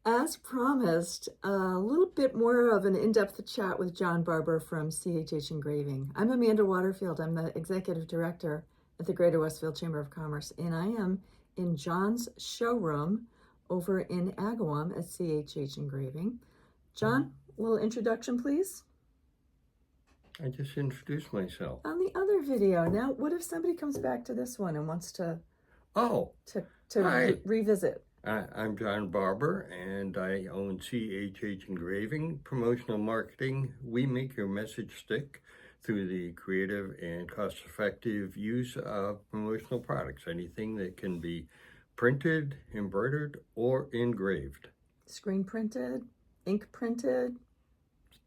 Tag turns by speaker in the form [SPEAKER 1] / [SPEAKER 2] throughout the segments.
[SPEAKER 1] As promised, a little bit more of an in-depth chat with John Barber from C.H.H. Engraving. I'm Amanda Waterfield. I'm the Executive Director at the Greater Westfield Chamber of Commerce, and I am in John's showroom over in Agawam at C.H.H. Engraving. John, a little introduction, please.
[SPEAKER 2] I just introduced myself.
[SPEAKER 1] On the other video. Now, what if somebody comes back to this one and wants to revisit?
[SPEAKER 2] I'm John Barber, and I own C.H.H. Engraving, Promotional Marketing. We make your message stick through the creative and cost-effective use of promotional products. Anything that can be printed, embroidered, or engraved.
[SPEAKER 1] Screen printed, ink printed,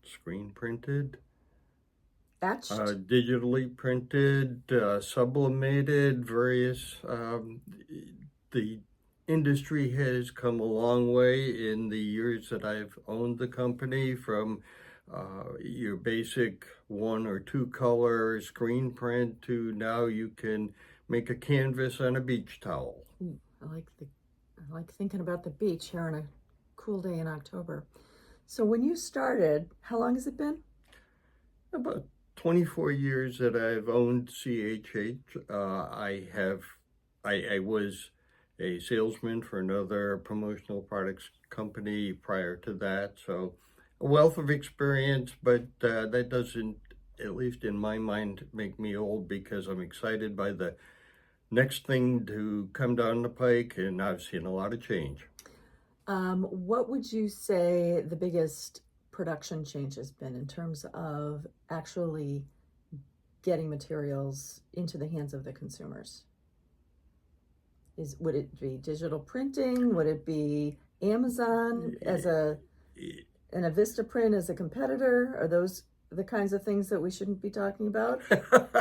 [SPEAKER 2] Screen printed,
[SPEAKER 1] etched,
[SPEAKER 2] digitally printed, sublimated, various. The industry has come a long way in the years that I've owned the company, from your basic 1 or 2 color screen print to now you can make a canvas on a beach towel.
[SPEAKER 1] I like thinking about the beach here on a cool day in October. So when you started, how long has it been?
[SPEAKER 2] About 24 years that I've owned C.H.H. I was a salesman for another promotional products company prior to that. So a wealth of experience, but that doesn't, at least in my mind, make me old, because I'm excited by the next thing to come down the pike, and I've seen a lot of change.
[SPEAKER 1] What would you say the biggest production change has been in terms of actually getting materials into the hands of the consumers? Would it be digital printing? Would it be Amazon as and a Vistaprint as a competitor? Are those the kinds of things that we shouldn't be talking about?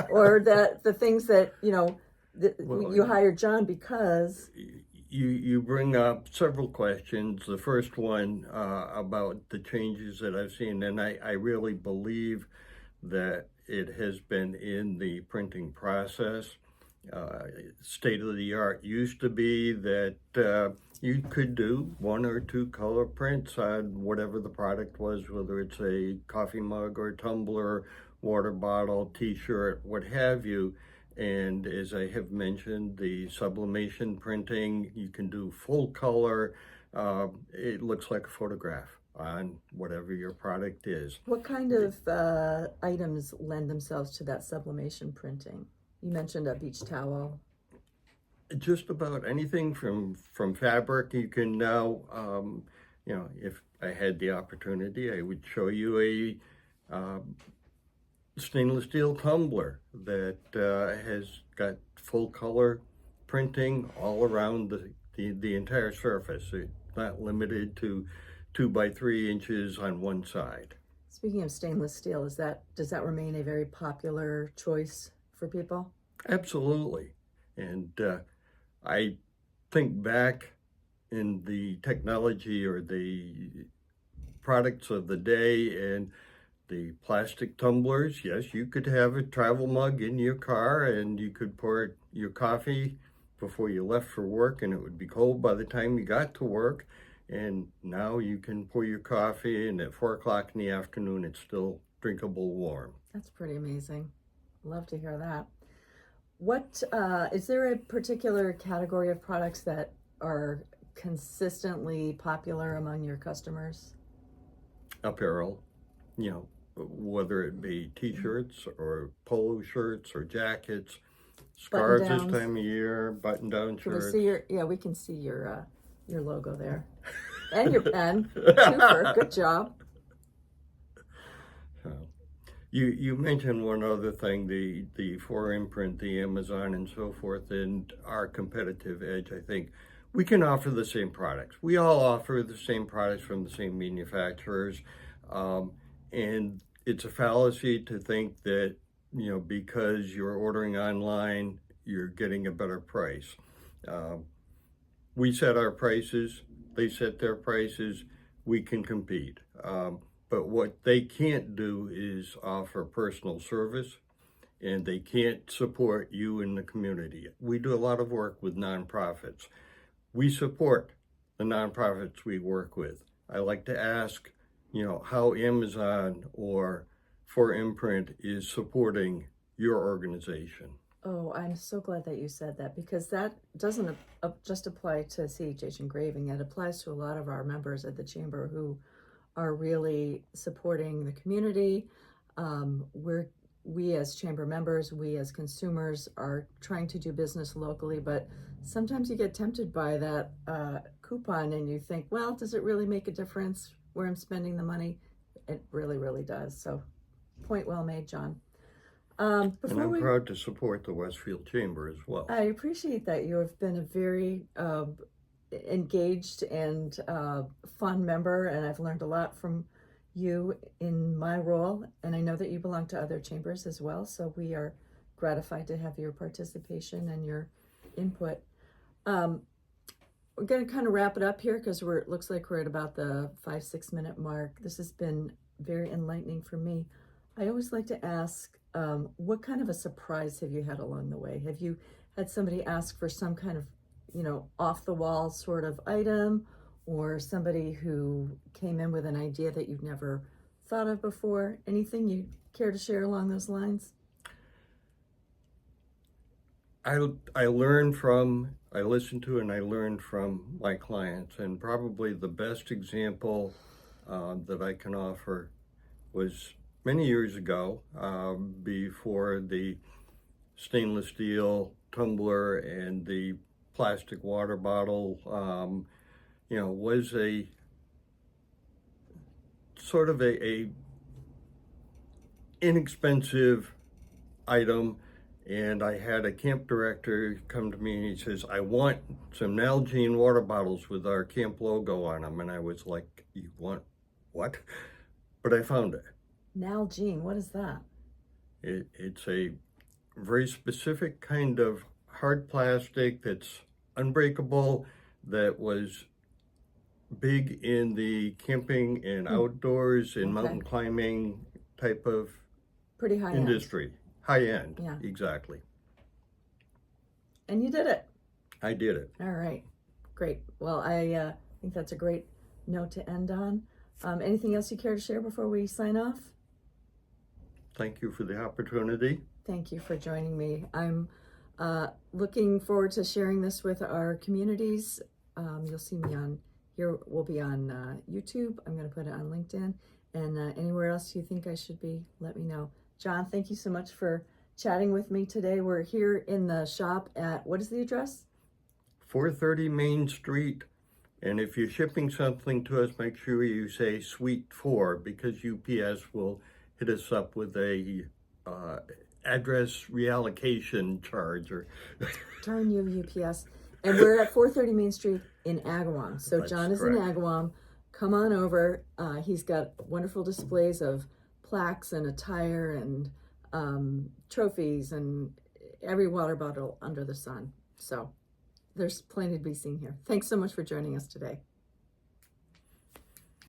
[SPEAKER 1] Or that the things that, you hired John because?
[SPEAKER 2] You bring up several questions. The first one about the changes that I've seen, and I really believe that it has been in the printing process. State of the art used to be that you could do 1 or 2 color prints on whatever the product was, whether it's a coffee mug or tumbler, water bottle, t-shirt, what have you. And as I have mentioned, the sublimation printing, you can do full color. It looks like a photograph on whatever your product is.
[SPEAKER 1] What kind of items lend themselves to that sublimation printing? You mentioned a beach towel.
[SPEAKER 2] Just about anything from fabric. You can now, if I had the opportunity, I would show you a stainless steel tumbler that has got full color printing all around the entire surface. It's not limited to 2 by 3 inches on one side.
[SPEAKER 1] Speaking of stainless steel, does that remain a very popular choice for people?
[SPEAKER 2] Absolutely. And I think back in the technology or the products of the day, and the plastic tumblers. Yes, you could have a travel mug in your car and you could pour your coffee before you left for work, and it would be cold by the time you got to work. And now you can pour your coffee, and at 4 o'clock in the afternoon, it's still drinkable warm.
[SPEAKER 1] That's pretty amazing. Love to hear that. What is there a particular category of products that are consistently popular among your customers?
[SPEAKER 2] Apparel, whether it be t-shirts or polo shirts or jackets, scarves this time of year, button-down shirts.
[SPEAKER 1] We can see your logo there, and your pen. Super, good job.
[SPEAKER 2] You mentioned one other thing, the 4-imprint, the Amazon and so forth, and our competitive edge. I think we can offer the same products. We all offer the same products from the same manufacturers, and it's a fallacy to think that, because you're ordering online, you're getting a better price. We set our prices, they set their prices, we can compete. But what they can't do is offer personal service, and they can't support you in the community. We do a lot of work with nonprofits. We support the nonprofits we work with. I like to ask, how Amazon or For Imprint is supporting your organization.
[SPEAKER 1] Oh, I'm so glad that you said that, because that doesn't just apply to C.H.H. Engraving. It applies to a lot of our members at the Chamber who are really supporting the community. We as Chamber members, we as consumers are trying to do business locally, but sometimes you get tempted by that coupon and you think, well, does it really make a difference where I'm spending the money? It really, really does. So point well made, John.
[SPEAKER 2] And I'm proud to support the Westfield Chamber as well.
[SPEAKER 1] I appreciate that. You have been a very engaged and fun member, and I've learned a lot from you in my role, and I know that you belong to other chambers as well, so we are gratified to have your participation and your input. We're going to kind of wrap it up here because it looks like we're at about the 5-6 minute mark. This has been very enlightening for me. I always like to ask, what kind of a surprise have you had along the way? Have you had somebody ask for some kind of, off the wall sort of item, or somebody who came in with an idea that you've never thought of before? Anything you care to share along those lines?
[SPEAKER 2] I listen to and I learn from my clients, and probably the best example that I can offer was many years ago, before the stainless steel tumbler and the plastic water bottle, was a sort of a inexpensive item. And I had a camp director come to me and he says, I want some Nalgene water bottles with our camp logo on them. And I was like, you want what? But I found it.
[SPEAKER 1] Nalgene, what is that?
[SPEAKER 2] It's a very specific kind of hard plastic that's unbreakable, that was big in the camping and outdoors and mountain climbing type of
[SPEAKER 1] pretty high
[SPEAKER 2] industry.
[SPEAKER 1] End.
[SPEAKER 2] High end,
[SPEAKER 1] yeah.
[SPEAKER 2] Exactly.
[SPEAKER 1] And you did it.
[SPEAKER 2] I did it.
[SPEAKER 1] All right, great. Well, I think that's a great note to end on. Anything else you care to share before we sign off?
[SPEAKER 2] Thank you for the opportunity.
[SPEAKER 1] Thank you for joining me. I'm looking forward to sharing this with our communities. You'll see me on here. We'll be on YouTube. I'm going to put it on LinkedIn, and anywhere else you think I should be, let me know. John, thank you so much for chatting with me today. We're here in the shop at, what is the address?
[SPEAKER 2] 430 Main Street. And if you're shipping something to us, make sure you say Suite 4, because UPS will hit us up with a address reallocation charge.
[SPEAKER 1] Darn you, UPS. And we're at 430 Main Street in Agawam. So
[SPEAKER 2] That's
[SPEAKER 1] John is
[SPEAKER 2] correct.
[SPEAKER 1] in Agawam. Come on over. He's got wonderful displays of plaques and attire and trophies and every water bottle under the sun. So there's plenty to be seen here. Thanks so much for joining us today.